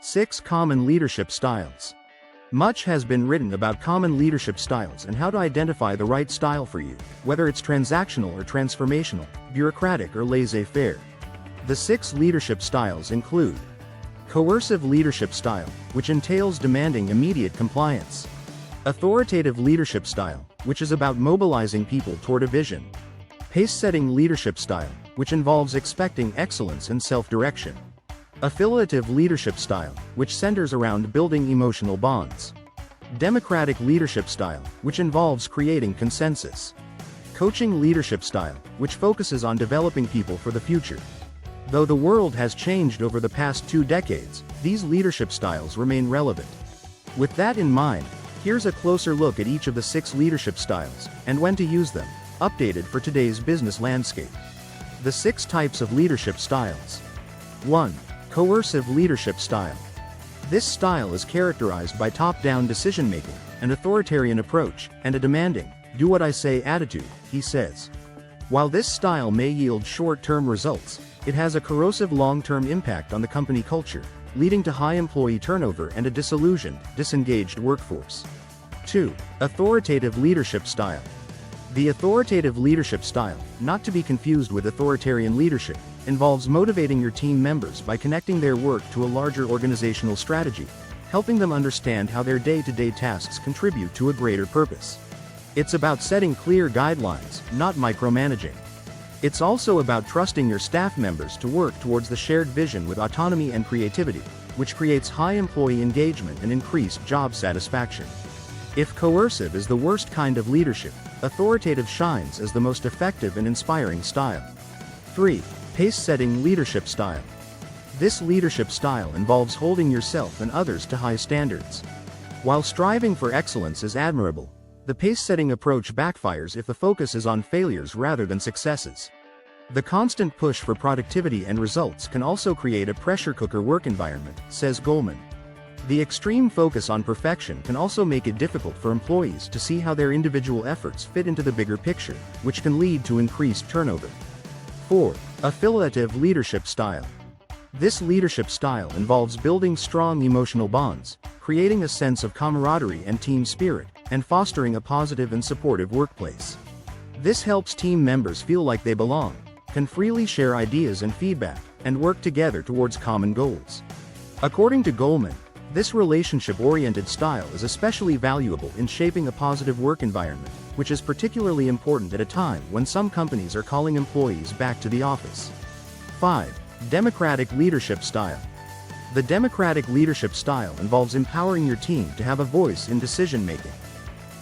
6 Common Leadership Styles. Much has been written about common leadership styles and how to identify the right style for you, whether it's transactional or transformational, bureaucratic or laissez-faire. The 6 leadership styles include: coercive leadership style, which entails demanding immediate compliance. Authoritative leadership style, which is about mobilizing people toward a vision. Pace-setting leadership style, which involves expecting excellence and self-direction. Affiliative leadership style, which centers around building emotional bonds. Democratic leadership style, which involves creating consensus. Coaching leadership style, which focuses on developing people for the future. Though the world has changed over the past 2 decades, these leadership styles remain relevant. With that in mind, here's a closer look at each of the 6 leadership styles, and when to use them, updated for today's business landscape. The 6 types of leadership styles. 1. Coercive leadership style. This style is characterized by top-down decision-making, an authoritarian approach, and a demanding, do-what-I-say attitude, he says. While this style may yield short-term results, it has a corrosive long-term impact on the company culture, leading to high employee turnover and a disillusioned, disengaged workforce. 2. Authoritative leadership style. The authoritative leadership style, not to be confused with authoritarian leadership, involves motivating your team members by connecting their work to a larger organizational strategy, helping them understand how their day-to-day tasks contribute to a greater purpose. It's about setting clear guidelines, not micromanaging. It's also about trusting your staff members to work towards the shared vision with autonomy and creativity, which creates high employee engagement and increased job satisfaction. If coercive is the worst kind of leadership, authoritative shines as the most effective and inspiring style. 3. Pace-setting leadership style. This leadership style involves holding yourself and others to high standards. While striving for excellence is admirable, the pace-setting approach backfires if the focus is on failures rather than successes. The constant push for productivity and results can also create a pressure cooker work environment, says Goleman. The extreme focus on perfection can also make it difficult for employees to see how their individual efforts fit into the bigger picture, which can lead to increased turnover. 4. Affiliative leadership style. This leadership style involves building strong emotional bonds, creating a sense of camaraderie and team spirit, and fostering a positive and supportive workplace. This helps team members feel like they belong, can freely share ideas and feedback, and work together towards common goals. According to Goleman, this relationship-oriented style is especially valuable in shaping a positive work environment, which is particularly important at a time when some companies are calling employees back to the office. 5. Democratic leadership style. The democratic leadership style involves empowering your team to have a voice in decision-making.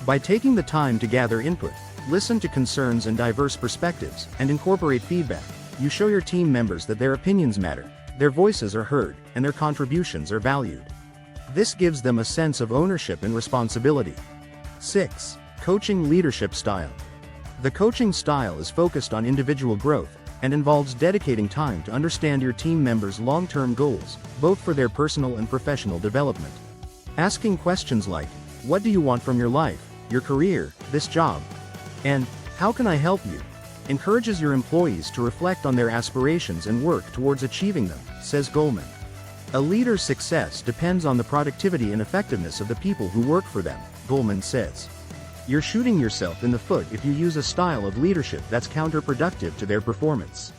By taking the time to gather input, listen to concerns and diverse perspectives, and incorporate feedback, you show your team members that their opinions matter, their voices are heard, and their contributions are valued. This gives them a sense of ownership and responsibility. 6. Coaching leadership style. The coaching style is focused on individual growth, and involves dedicating time to understand your team members' long-term goals, both for their personal and professional development. Asking questions like, what do you want from your life, your career, this job? And, how can I help you? Encourages your employees to reflect on their aspirations and work towards achieving them, says Goleman. A leader's success depends on the productivity and effectiveness of the people who work for them, Goleman says. You're shooting yourself in the foot if you use a style of leadership that's counterproductive to their performance.